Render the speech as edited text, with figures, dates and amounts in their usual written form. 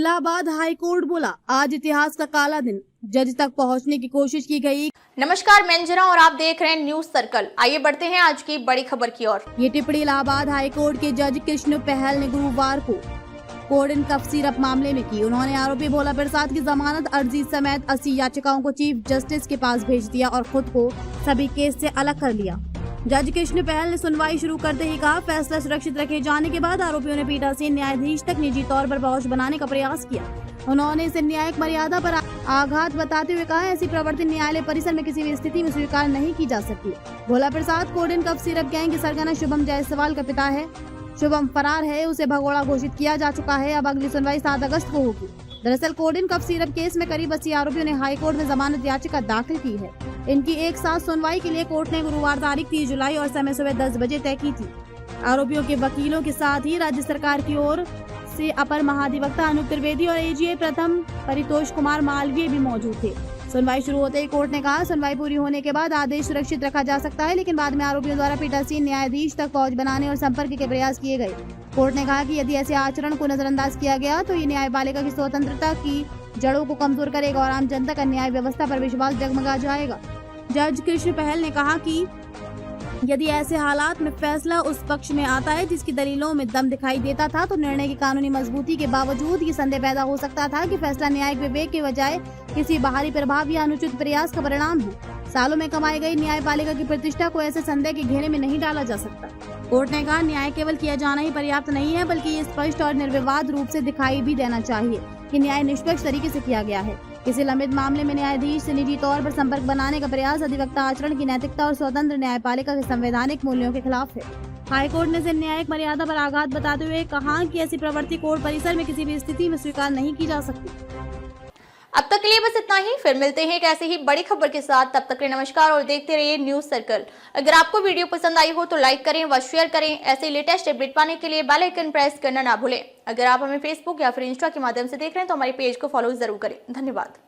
Allahabad high court बोला, आज इतिहास का काला दिन, जज तक पहुंचने की कोशिश की गई। नमस्कार, मैं अंजना और आप देख रहे हैं न्यूज सर्कल। आइए बढ़ते हैं आज की बड़ी खबर की ओर। ये टिप्पणी इलाहाबाद हाई कोर्ट के जज कृष्ण पहल ने गुरुवार को कोर्ट इन कफ सिरप मामले में की। उन्होंने आरोपी भोला प्रसाद की जमानत अर्जी समेत 80 याचिकाओं को चीफ जस्टिस के पास भेज दिया और खुद को सभी केस से अलग कर लिया। जज कृष्ण पहल ने सुनवाई शुरू करते ही कहा, फैसला सुरक्षित रखे जाने के बाद आरोपियों ने पीठासीन न्यायाधीश तक निजी तौर पर पहुंच बनाने का प्रयास किया। उन्होंने इसे न्यायिक मर्यादा पर आघात बताते हुए कहा, ऐसी प्रवृत्ति न्यायालय परिसर में किसी भी स्थिति में स्वीकार नहीं की जा सकती। भोला प्रसाद कोर्ट इन कफ सिरप गैंग के सरगना शुभम जायसवाल का पिता है। शुभम फरार है, उसे भगोड़ा घोषित किया जा चुका है। अब अगली सुनवाई 7 अगस्त को होगी। दरअसल कोर्ट इन कफ सिरप केस में करीब 80 आरोपियों ने हाई कोर्ट में जमानत याचिका दाखिल की है। इनकी एक साथ सुनवाई के लिए कोर्ट ने गुरुवार तारीख 30 जुलाई और समय सुबह 10 बजे तय की थी। आरोपियों के वकीलों के साथ ही राज्य सरकार की ओर से अपर महाधिवक्ता अनूप त्रिवेदी और एजीए प्रथम परितोष कुमार मालवीय भी मौजूद थे। सुनवाई शुरू होते ही कोर्ट ने कहा, सुनवाई पूरी होने के बाद आदेश सुरक्षित रखा जा सकता है, लेकिन बाद में आरोपियों द्वारा पीठासीन न्यायाधीश तक पहुंच बनाने और संपर्क के प्रयास किए गए। कोर्ट ने कहा कि यदि ऐसे आचरण को नजरअंदाज किया गया तो ये न्यायपालिका की स्वतंत्रता की जड़ों को कमजोर करेगा और आम जनता का न्याय व्यवस्था पर विश्वास डगमगा जाएगा। जज कृष्ण पहल ने कहा कि यदि ऐसे हालात में फैसला उस पक्ष में आता है जिसकी दलीलों में दम दिखाई देता था, तो निर्णय की कानूनी मजबूती के बावजूद ये संदेह पैदा हो सकता था कि फैसला न्यायिक विवेक के बजाय किसी बाहरी प्रभाव या अनुचित प्रयास का परिणाम है। सालों में कमाई गई न्यायपालिका की प्रतिष्ठा को ऐसे संदेह के घेरे में नहीं डाला जा सकता। कोर्ट ने कहा, न्याय केवल किया जाना ही पर्याप्त नहीं है, बल्कि ये स्पष्ट और निर्विवाद रूप से दिखाई भी देना चाहिए कि न्याय निष्पक्ष तरीके से किया गया है। किसी लंबित मामले में न्यायाधीश से निजी तौर पर संपर्क बनाने का प्रयास अधिवक्ता आचरण की नैतिकता और स्वतंत्र न्यायपालिका के संवैधानिक मूल्यों के खिलाफ है। हाईकोर्ट ने इसे न्यायिक मर्यादा पर आघात बताते हुए कहा कि ऐसी प्रवृत्ति कोर्ट परिसर में किसी भी स्थिति में स्वीकार नहीं की जा सकती। अब तक के लिए बस इतना ही, फिर मिलते हैं एक ऐसी ही बड़ी खबर के साथ। तब तक के लिए नमस्कार और देखते रहिए न्यूज सर्कल। अगर आपको वीडियो पसंद आई हो तो लाइक करें व शेयर करें। ऐसे लेटेस्ट अपडेट पाने के लिए बेल आइकन प्रेस करना ना भूलें। अगर आप हमें फेसबुक या फिर इंस्टा के माध्यम से देख रहे हैं तो हमारे पेज को फॉलो जरूर करें। धन्यवाद।